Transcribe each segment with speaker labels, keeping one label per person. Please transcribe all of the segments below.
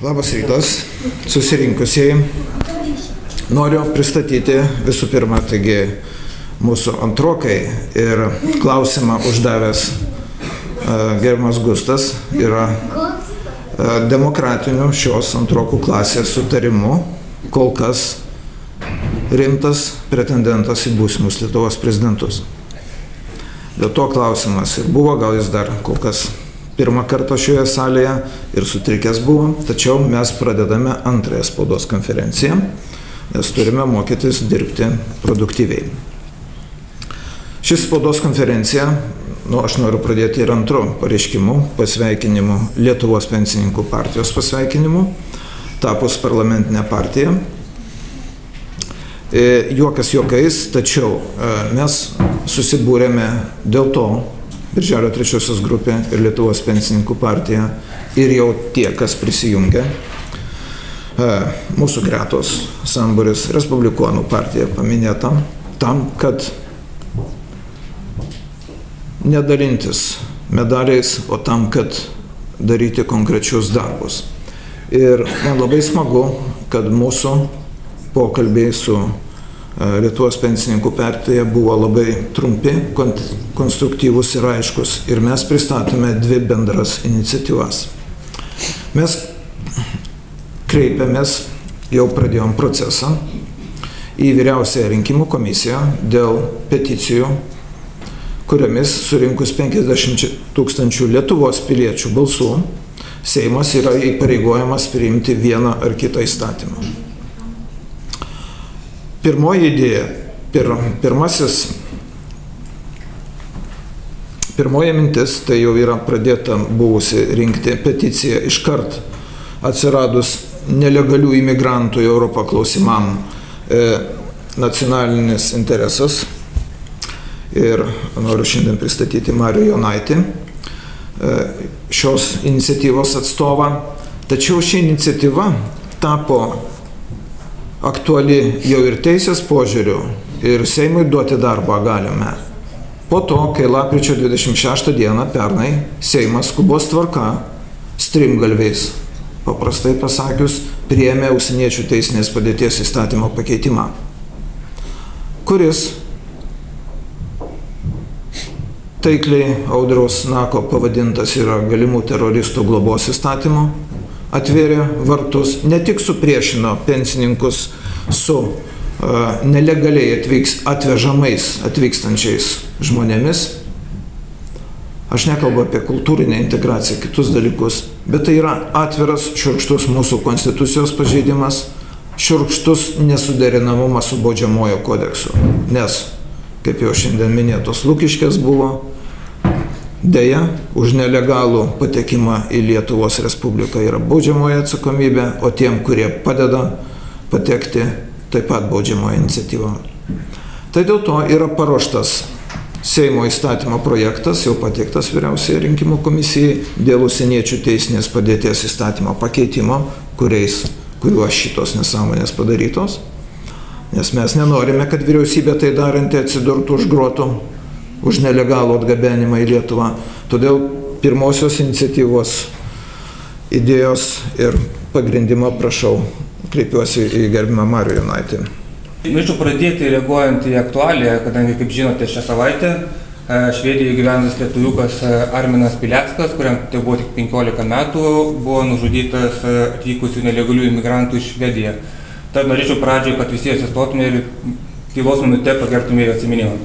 Speaker 1: Labas rytas, susirinkusieji. Noriu pristatyti visų pirma, taigi, mūsų antrokai ir klausimą uždavęs gerbiamas Gustas yra demokratinių šios antrokų klasės sutarimu kol kas rimtas pretendentas į būsimus Lietuvos prezidentus. Dėl to klausimas ir buvo, gal jis dar kol kas pirmą kartą šioje salėje ir sutrikęs buvo, tačiau mes pradedame antrąją spaudos konferenciją, nes turime mokytis dirbti produktyviai. Šis spaudos konferencija, aš noriu pradėti ir antru pareiškimu, pasveikinimu Lietuvos pensininkų partijos pasveikinimu, tapus parlamentinę partiją. Juokas juokais, tačiau mes susibūrėme dėl to, Birželio 3 grupė ir Lietuvos pensininkų partija ir jau tie, kas prisijungia, mūsų gretos sambūris Respublikonų partija paminėta, tam, kad nedalintis medaliais, o tam, kad daryti konkrečius darbus. Ir man labai smagu, kad mūsų pokalbiai su Lietuvos pensininkų partija buvo labai trumpi, konstruktyvus ir aiškus. Ir mes pristatome dvi bendras iniciatyvas. Mes kreipiamės, jau pradėjom procesą, į Vyriausiąją rinkimų komisiją dėl peticijų, kuriomis surinkus 50 000 Lietuvos piliečių balsų, Seimas yra įpareigojamas priimti vieną ar kitą įstatymą. Pirmoji idėja, pirmoji mintis, tai jau yra pradėta buvusi rinkti peticiją iškart atsiradus nelegalių imigrantų į Europą klausimam nacionalinis interesas. Ir noriu šiandien pristatyti Marių Jonaitį, šios iniciatyvos atstovą. Tačiau ši iniciatyva tapo aktuali jau ir teisės požiūriu, ir Seimui duoti darbą galime. Po to, kai lapkričio 26 dieną pernai Seimas skubos tvarka strimgalviais, paprastai pasakius, priėmė užsieniečių teisinės padėties įstatymo pakeitimą, kuris taikliai Audriaus Nako pavadintas yra galimų teroristų globos įstatymo, atvėrė vartus, ne tik supriešino pensininkus su nelegaliai atvykstančiais žmonėmis. Aš nekalbu apie kultūrinę integraciją, kitus dalykus, bet tai yra atviras, šiurkštus mūsų konstitucijos pažeidimas, šiurkštus nesuderinamumas su baudžiamojo kodeksu. Nes, kaip jau šiandien minėtos Lukiškės buvo, deja, už nelegalų patekimą į Lietuvos Respubliką yra baudžiamoji atsakomybė, o tiem, kurie padeda patekti, taip pat baudžiamoji iniciatyva. Tai dėl to yra paruoštas Seimo įstatymo projektas, jau pateiktas Vyriausiajai rinkimų komisijai dėl užsieniečių teisinės padėties įstatymo pakeitimo, kuriuo šitos nesąmonės padarytos. Nes mes nenorime, kad vyriausybė tai daranti atsidurtų už grotų, už nelegalų atgabenimą į Lietuvą. Todėl pirmosios iniciatyvos idėjos ir pagrindimą prašau, kreipiuosi į gerbiamą Marių Jonaitį.
Speaker 2: Norėčiau pradėti reaguojant į aktualiją, kadangi, kaip žinote, šią savaitę Švedijoje gyvenantis lietuviukas Arminas Pileckas, kuriam tai buvo tik 15 metų, buvo nužudytas atvykusių nelegalių imigrantų iš Švediją. Tad norėčiau pradžiai, kad visi atsistotume ir tylos minutę pagertume į atsiminimą.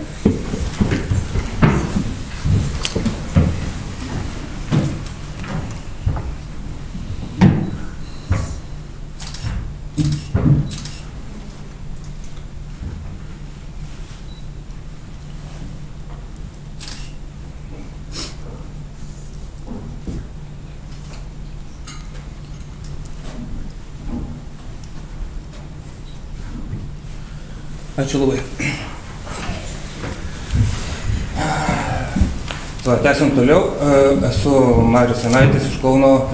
Speaker 2: Ačiū labai. Tęsiant toliau, esu Marius Jonaitis iš Kauno,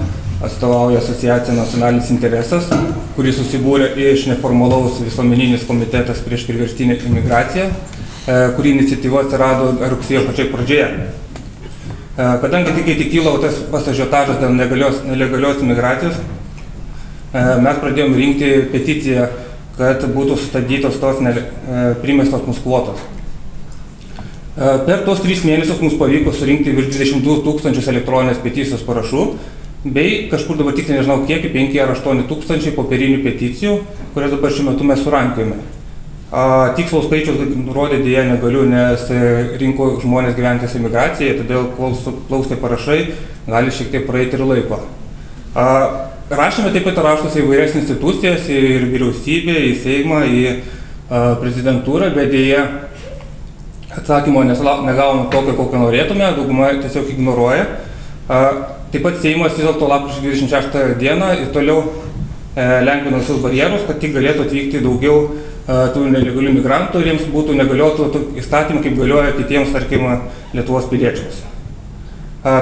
Speaker 2: atstovauju asociaciją Nacionalinis interesas, kuris susibūrė iš neformalaus visuomeninis komitetas prieš priverstinę imigraciją, kurį iniciatyva atsirado rugsėjo pačioj pradžioje. Kadangi tik kilo tas ažiotažas dėl nelegalios imigracijos, mes pradėjome rinkti peticiją, kad būtų sustabdytos tos primestos mūsų kvotos. Per tos 3 mėnesius mums pavyko surinkti virš 22 000 elektroninės peticijos parašų, bei kažkur dabar tiksliai nežinau kiek, 5 ar 8 tūkstančiai popierinių peticijų, kurias dabar šiuo metu mes surankiojame. Tikslaus skaičius nurodė dėja negaliu, nes rinko žmonės gyventys emigracijai, todėl kol suplaustė parašai, gali šiek tiek praeiti ir laiko. Rašėme taip pat raštus į įvairias institucijas, ir vyriausybę, į Seimą, į prezidentūrą, bet dėja atsakymo negavome tokio, kokio norėtume, dauguma tiesiog ignoruoja. Taip pat Seimas vis dėlto lapkričio 26 dieną ir toliau lengvino visus barjerus, kad tik galėtų atvykti daugiau tų nelegalių migrantų ir jiems būtų negaliotų įstatymų, kaip galioja kitiems, tarkim, Lietuvos piliečiams.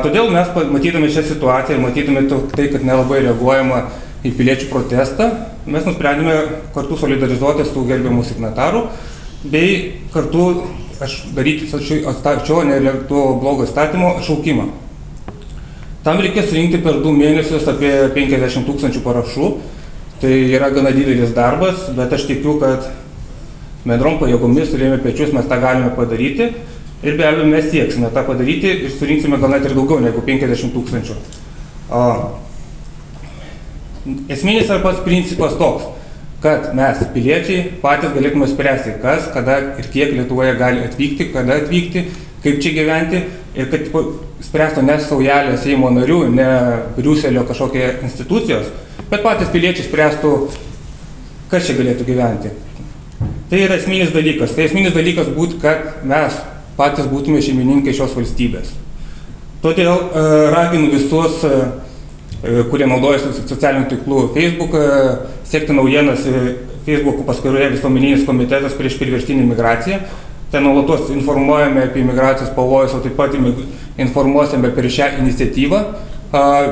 Speaker 2: Todėl mes, matydami šią situaciją ir matydami tai, kad nelabai reaguojama į piliečių protestą, mes nusprendėme kartu solidarizuoti su gerbiamų signatarų, bei kartu daryti šio nelegalaus blogo įstatymo šaukimą. Tam reikės surinkti per 2 mėnesius apie 50 000 parašų. Tai yra gana didelis darbas, bet aš tikiu, kad bendrom pajėgomis turėjome pečius, mes tą galime padaryti. Ir be abejo mes sieksime tą padaryti ir surinksime gal net ir daugiau negu 50 000. Esminis yra pats principas toks, kad mes piliečiai patys galėtume spręsti, kas, kada ir kiek Lietuvoje gali atvykti, kada atvykti, kaip čia gyventi ir kad spręstų ne saujelė Seimo narių, ne Briuselio kažkokie institucijos, bet patys piliečiai spręstų, kas čia galėtų gyventi. Tai yra esminis dalykas. Tai esminis dalykas būtų, kad mes patys būtume šeimininkai šios valstybės. Todėl raginu visus, kurie naudojasi socialinių tinklų Facebook, sekti naujienas Facebook paskyroje Visuomeninis komitetas prieš priverstinę migraciją. Ten nuolatos informuojame apie migracijos pavojus, o taip pat informuosime per šią iniciatyvą.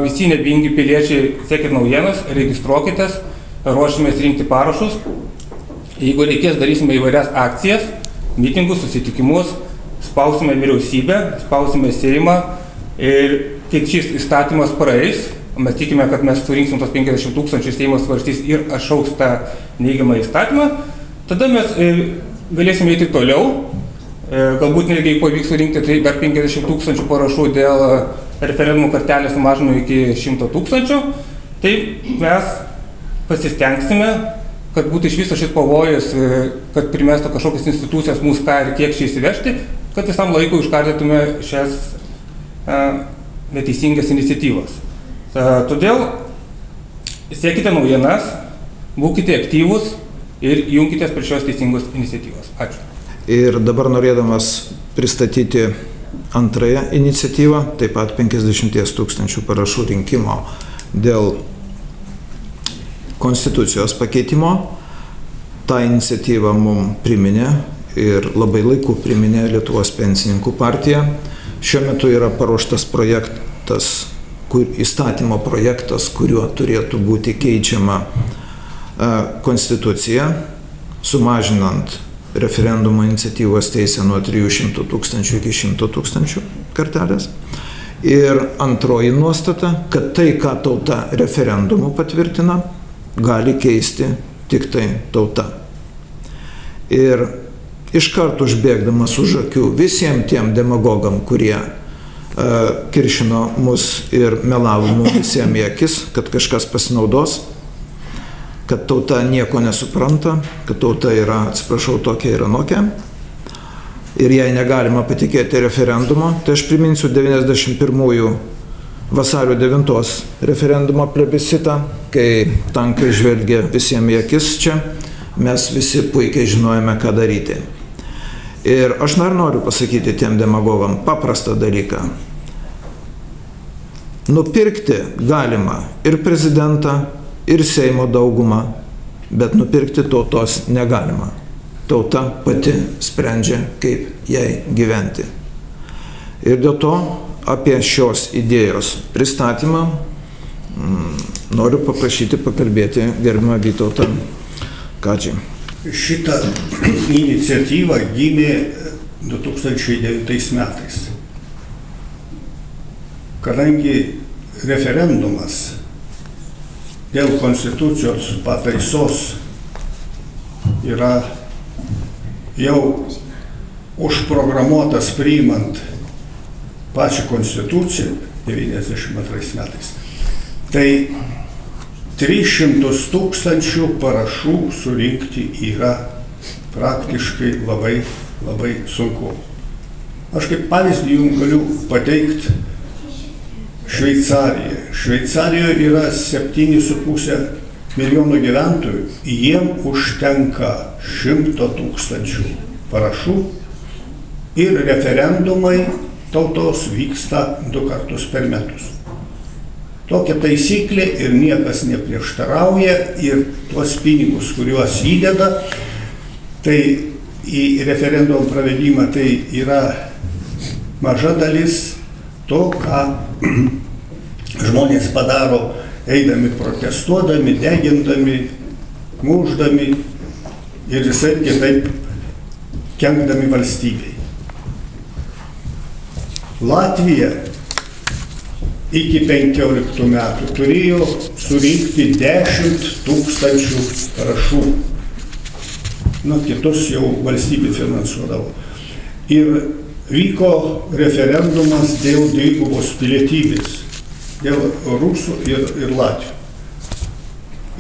Speaker 2: Visi nebingi piliečiai, sekit naujienas, registruokitės, ruošimės rinkti parašus. Jeigu reikės, darysime įvairias akcijas, mitingus, susitikimus, spausime vyriausybę, spausime Seimą ir kai šis įstatymas praeis, mes tikime, kad mes surinksim tos 50 000, Seimas svarstys ir atšauks tą neigiamą įstatymą, tada mes galėsime eiti toliau, galbūt netgi pavyks surinkti tai dar 50 000 parašų dėl referendumų kartelės sumažinimo iki 100 000, tai mes pasistengsime, kad būtų iš viso šis pavojus, kad primestų kažkokias institucijas mūsų ką ir kiek čia įsivežti, kad visam laikui užkardytume šias neteisingas iniciatyvas. Todėl siekite naujienas, būkite aktyvūs ir junkitės prie šios teisingos iniciatyvos. Ačiū.
Speaker 1: Ir dabar norėdamas pristatyti antrąją iniciatyvą, taip pat 50 000 parašų rinkimo dėl konstitucijos pakeitimo. Ta iniciatyva mums priminė ir labai laiku priminė Lietuvos pensininkų partija. Šiuo metu yra paruoštas projektas, įstatymo projektas, kuriuo turėtų būti keičiama konstitucija, sumažinant referendumo iniciatyvos teisę nuo 300 000 iki 100 000 kartelės. Ir antroji nuostata, kad tai, ką tauta referendumu patvirtina, gali keisti tik tai tauta. Ir iškart užbėgdamas už akių visiems tiem demagogam, kurie kiršino mus ir melavo mums visiems į akis, kad kažkas pasinaudos, kad tauta nieko nesupranta, kad tauta yra, atsiprašau, tokia ir anokia, ir jai negalima patikėti referendumo. Tai aš priminsiu 91 vasario 9 referendumo plebiscitą, kai tankai žvelgė visiems į akis čia, mes visi puikiai žinojame, ką daryti. Ir aš noriu pasakyti tiem demagogam paprastą dalyką. Nupirkti galima ir prezidentą, ir Seimo daugumą, bet nupirkti tautos negalima. Tauta pati sprendžia, kaip jai gyventi. Ir dėl to apie šios idėjos pristatymą noriu paprašyti pakalbėti gerbiamą Vytautą Kadžį.
Speaker 3: Šita iniciatyva gimė 2009 metais. Kadangi referendumas dėl konstitucijos pataisos yra jau užprogramuotas priimant pačią konstituciją 92 metais. Tai 300 000 parašų surinkti yra praktiškai labai sunku. Aš kaip pavyzdį jums galiu pateikti Šveicariją. Šveicarijoje yra 7,5 milijono gyventojų, jiem užtenka 100 000 parašų ir referendumai tautos vyksta 2 kartus per metus. Tokia taisyklė ir niekas neprieštarauja ir tuos pinigus, kuriuos įdeda, tai į referendumo pravedimą tai yra maža dalis to, ką žmonės padaro eidami protestuodami, degindami, muždami ir visai kitaip kenkdami valstybei. Latvija iki 15 metų turėjo surinkti 10 000 parašų. Kitus jau valstybė finansuodavo. Ir vyko referendumas dėl dvigubos pilietybės, dėl rusų ir latvių.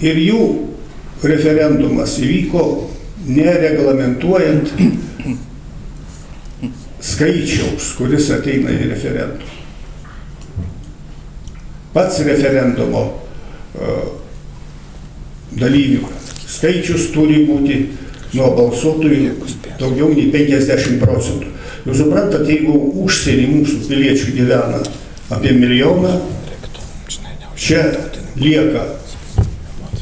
Speaker 3: Ir jų referendumas įvyko nereglamentuojant skaičiaus, kuris ateina į referendumą. Pats referendumo dalyvių skaičius turi būti nuo balsuotojų daugiau nei 50%. Jūs suprantat, jeigu užsienį mūsų piliečių gyvena apie 1 milijoną, čia lieka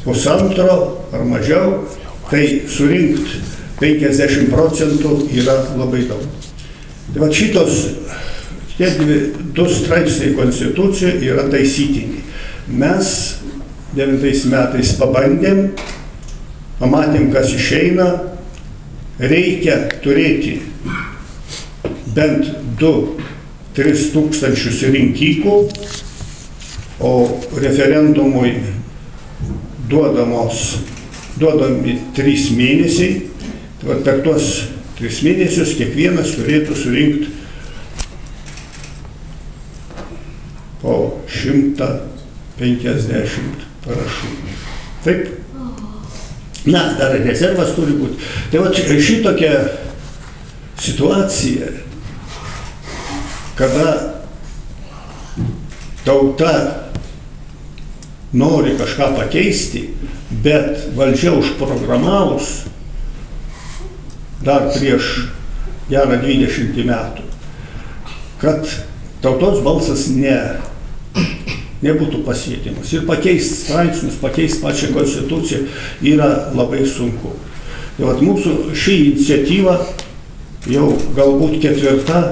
Speaker 3: 1,5 ar mažiau, tai surinkti 50% yra labai daug. Tai va šitos, tie 2 straipsniai konstitucijoje yra taisytini. Mes 9 metais pabandėm, pamatėm, kas išeina, reikia turėti bent 2-3 tūkstančius rinkikų, o referendumui duodami 3 mėnesiai, tai per tuos 3 mėnesius kiekvienas turėtų surinkti po 150 parašų. Taip? Dar rezervas turi būti. Tai va šitokia situacija, kada tauta nori kažką pakeisti, bet valdžia užprogramavus dar prieš gerą 20 metų, kad tautos balsas nebūtų pasiekiamas. Ir pakeisti straipsnius, pakeisti pačią konstituciją yra labai sunku. Tai vat mūsų ši iniciatyva jau galbūt 4,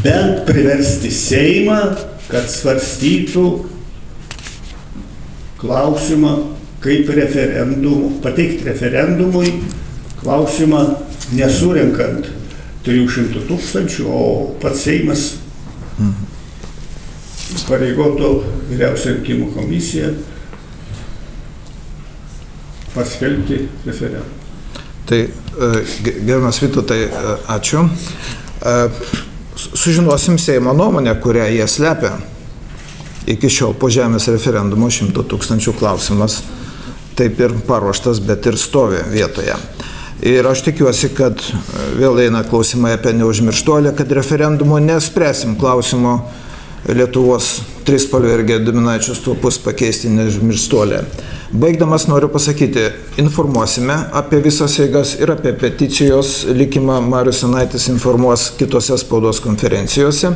Speaker 3: bent priversti Seimą, kad svarstytų klausimą, kaip pateikti referendumui klausimą nesurenkant 300 000, o pats Seimas pareigotų Vyriausiąją rinkimų komisiją paskelbti referendumą.
Speaker 1: Tai, gerbiamas Vytautai, ačiū. Sužinosim Seimo nuomonę, kurią jie slepia. Iki šiol po žemės referendumo 100 000 klausimas taip ir paruoštas, bet ir stovi vietoje. Ir aš tikiuosi, kad vėl eina klausimai apie neužmirštuolę, kad referendumo nespręsim klausimo Lietuvos trispalvę ir Gediminaičio stulpus pakeisti neužmirštuolę. Baigdamas noriu pasakyti, informuosime apie visas eigas ir apie peticijos likimą Marius Jonaitis informuos kitose spaudos konferencijose.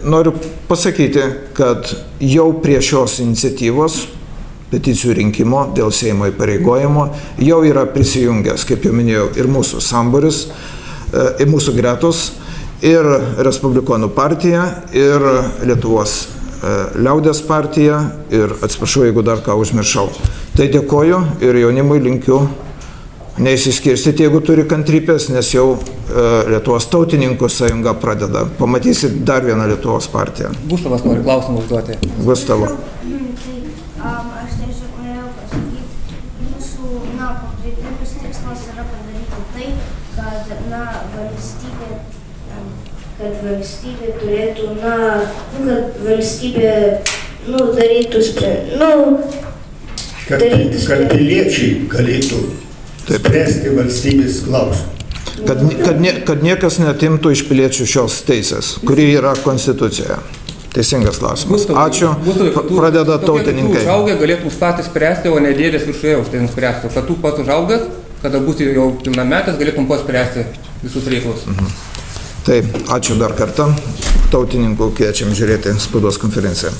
Speaker 1: Noriu pasakyti, kad jau prie šios iniciatyvos peticijų rinkimo dėl Seimo įpareigojimo jau yra prisijungęs, kaip jau minėjau, ir mūsų sambūris, ir mūsų gretos, ir Respublikonų partija, ir Lietuvos liaudės partija, ir atsiprašau, jeigu dar ką užmiršau. Tai dėkoju ir jaunimui linkiu neįsiskirstyti, jeigu turi kantrybės, nes jau Lietuvos tautininkų sąjunga pradeda. Pamatysit dar vieną Lietuvos partiją.
Speaker 2: Gustavas nori klausimą užduoti.
Speaker 1: Gustavo.
Speaker 4: Aš tiesiog norėjau pasakyti, mūsų pagrindinis tikslas yra padaryti tai, kad valstybė turėtų, kad valstybė darytų
Speaker 3: kad piliečiai galėtų spręsti valstybės klausimą.
Speaker 1: Kad niekas neatimtų iš piliečių šios teisės, kuri yra Konstitucijoje. Teisingas klausimas. Ačiū. Pradeda tautininkai.
Speaker 2: Kad tu užaugę galėtum patys spręsti, o ne dėdės viršuje už tai nuspręsti. Kad tu pats užaugęs, kada būsi jau pilnametis, galėtum pats spręsti visus reikalus.
Speaker 1: Taip, ačiū dar kartą. Tautininkų kviečiam žiūrėti spaudos konferenciją.